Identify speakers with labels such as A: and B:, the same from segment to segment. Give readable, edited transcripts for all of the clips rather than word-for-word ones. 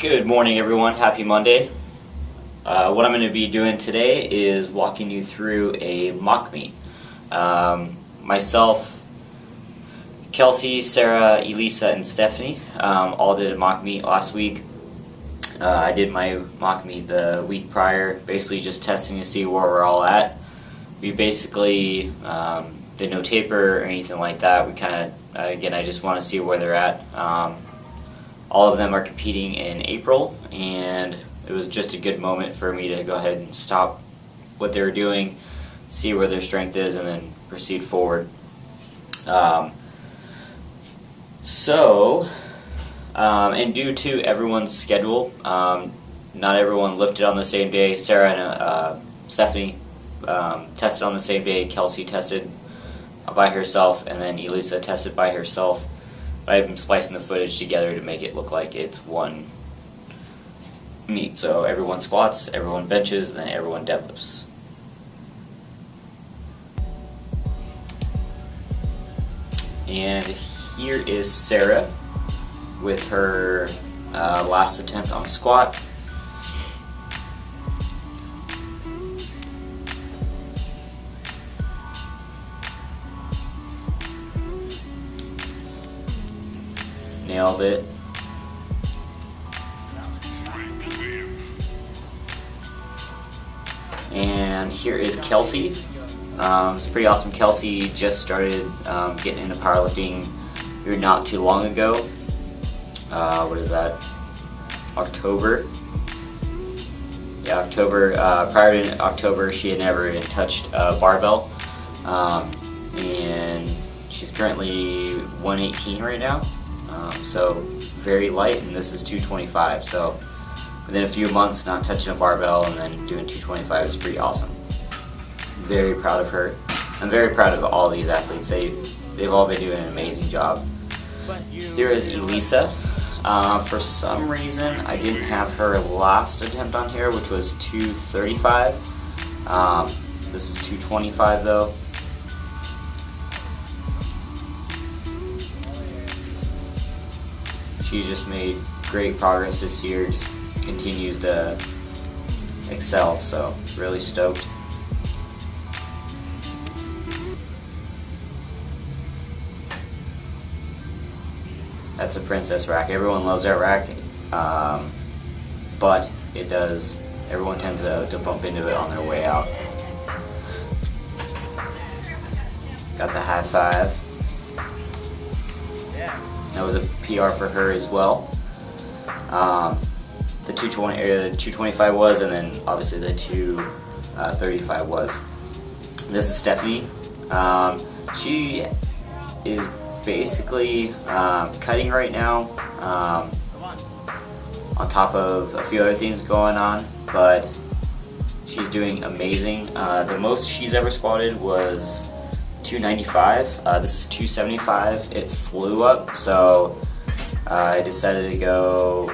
A: Good morning, everyone. Happy Monday. What I'm going to be doing today is walking you through a mock meet. Myself, Kelsey, Sarah, Elisa, and Stephanie all did a mock meet last week. I did my mock meet the week prior, basically just testing to see where we're all at. We basically did no taper or anything like that. We kind of, again, I just want to see where they're at. All of them are competing in April, and it was just a good moment for me to go ahead and stop what they were doing, see where their strength is, and then proceed forward. And due to everyone's schedule, not everyone lifted on the same day. Sarah and Stephanie tested on the same day. Kelsey tested by herself, and then Elisa tested by herself. I've been splicing the footage together to make it look like it's one meet. So everyone squats, everyone benches, and then everyone deadlifts. And here is Sarah with her last attempt on squat. Nailed it. And here is Kelsey. It's pretty awesome. Kelsey just started getting into powerlifting here not too long ago. What is that? October. Yeah, October. Prior to October, she had never even touched a barbell. And she's currently 118 right now. So very light, and this is 225. So within a few months, not touching a barbell and then doing 225 is pretty awesome. Very proud of her. I'm very proud of all these athletes. They've all been doing an amazing job. Here is Elisa. For some reason, I didn't have her last attempt on here, which was 235. This is 225 though. She's just made great progress this year, just continues to excel, so really stoked. That's a princess rack. Everyone loves that rack, but it does, everyone tends to bump into it on their way out. Got the high five. That was a PR for her as well. The 225 was, and then obviously the 235 was. This is Stephanie. She is basically cutting right now, on top of a few other things going on, but she's doing amazing. The most she's ever squatted was 295. This is 275. It flew up, so I decided to go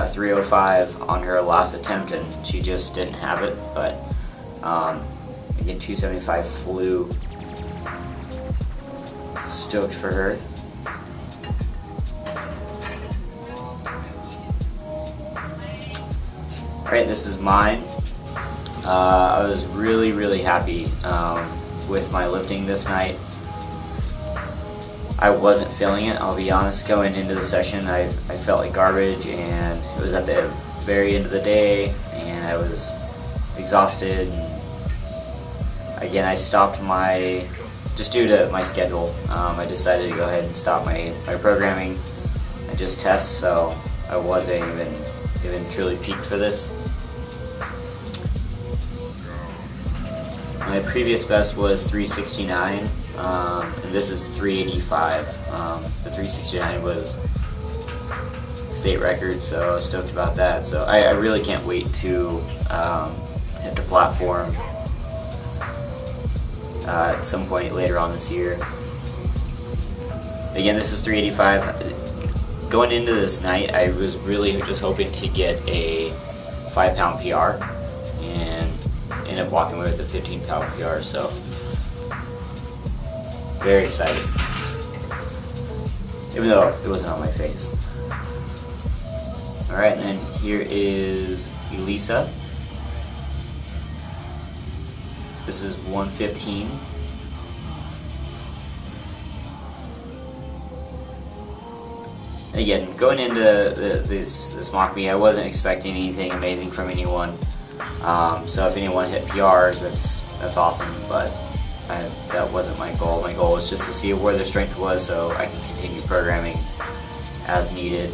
A: 305 on her last attempt, and she just didn't have it. But again, 275 flew. Stoked for her. Alright, this is mine. I was really happy with my lifting this night. I wasn't feeling it, I'll be honest. Going into the session, I felt like garbage, and it was at the very end of the day, and I was exhausted. And again, I stopped just due to my schedule, I decided to go ahead and stop my programming and just test, so I wasn't even truly peaked for this. My previous best was 369, and this is 385. The 369 was state record, so stoked about that. So I really can't wait to hit the platform at some point later on this year. Again, this is 385. Going into this night, I was really just hoping to get a 5-pound PR, and ended up walking away with a 15-pound PR, so very excited. Even though it wasn't on my face. Alright, and then here is Elisa. This is 115. Again, going into this mock meet, I wasn't expecting anything amazing from anyone. So if anyone hit PRs, that's awesome. But that wasn't my goal. My goal was just to see where their strength was, so I can continue programming as needed.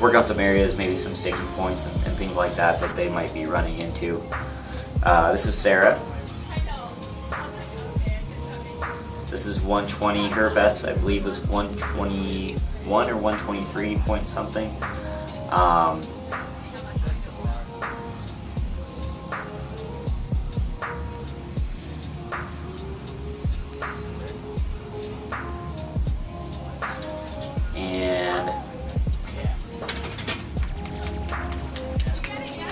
A: Work out some areas, maybe some sticking points and things like that they might be running into. This is Sarah. This is 120. Her best, I believe, was 121 or 123 point something. And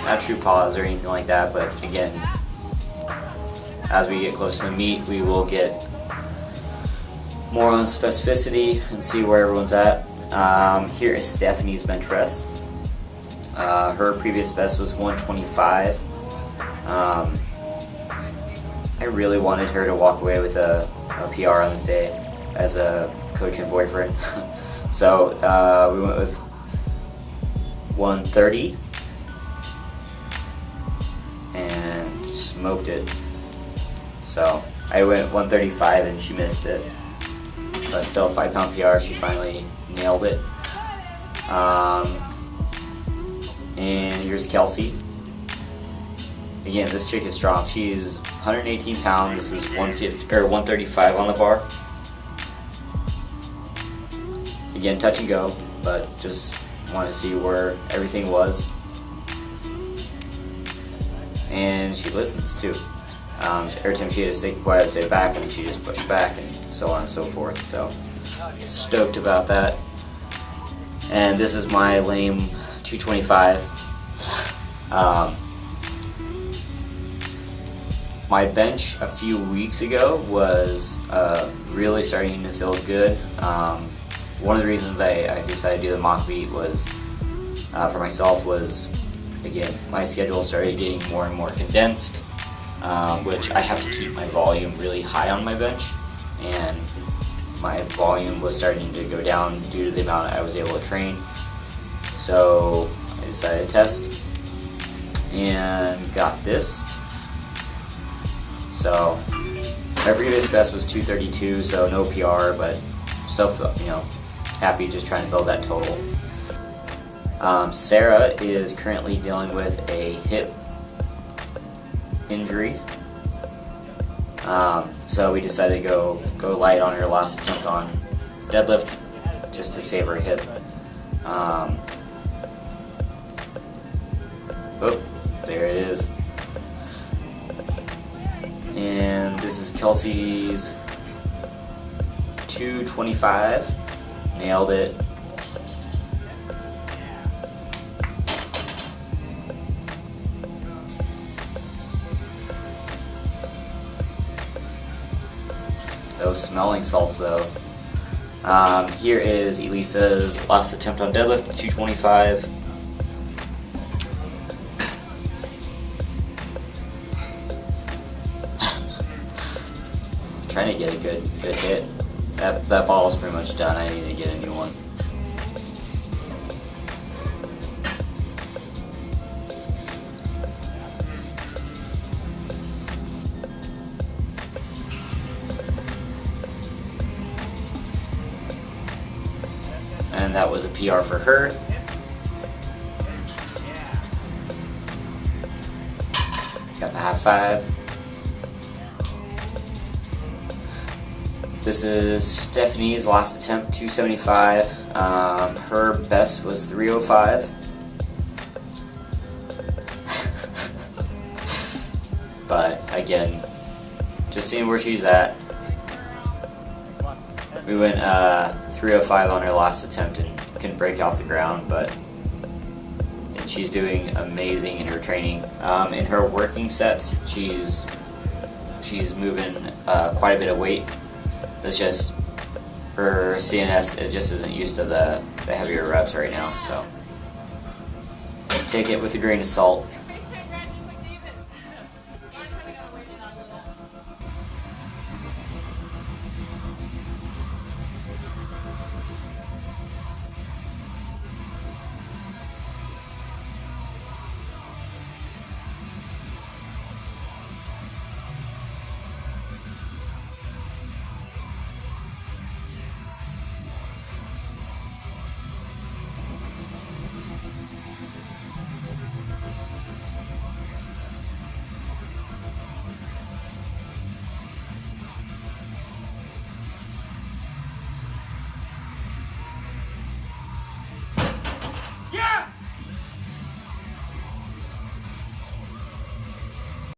A: not true pause or anything like that, but again, as we get close to the meet, we will get more on specificity and see where everyone's at. Here is Stephanie's bench press. Her previous best was 125. I really wanted her to walk away with a PR on this day as a coach and boyfriend. So we went with 130 and smoked it. So I went 135 and she missed it. But still a 5-pound PR, she finally nailed it. And here's Kelsey. Again, this chick is strong. She's 118 pounds. This is 135 on the bar. Again, touch and go, but just want to see where everything was. And she listens too. Every time she had a stick point, I would say back, and she just pushed back, and so on and so forth. So stoked about that. And this is my lame 225. My bench a few weeks ago was really starting to feel good. One of the reasons I decided to do the mock meet was for myself was, again, my schedule started getting more and more condensed, which I have to keep my volume really high on my bench, and my volume was starting to go down due to the amount I was able to train. So I decided to test and got this. So my previous best was 232, so no PR, but still, happy just trying to build that total. Sarah is currently dealing with a hip injury, so we decided to go light on her last attempt on deadlift just to save her hip. There it is. And this is Kelsey's 225. Nailed it. Those smelling salts though. Here is Elisa's last attempt on deadlift, 225. Trying to get a good hit. That ball is pretty much done. I need to get a new one. And that was a PR for her. Got the half five. This is Stephanie's last attempt, 275. Her best was 305. But again, just seeing where she's at. We went 305 on her last attempt and couldn't break it off the ground, but she's doing amazing in her training. In her working sets, she's moving quite a bit of weight. It's just her CNS it just isn't used to the heavier reps right now, so take it with a grain of salt.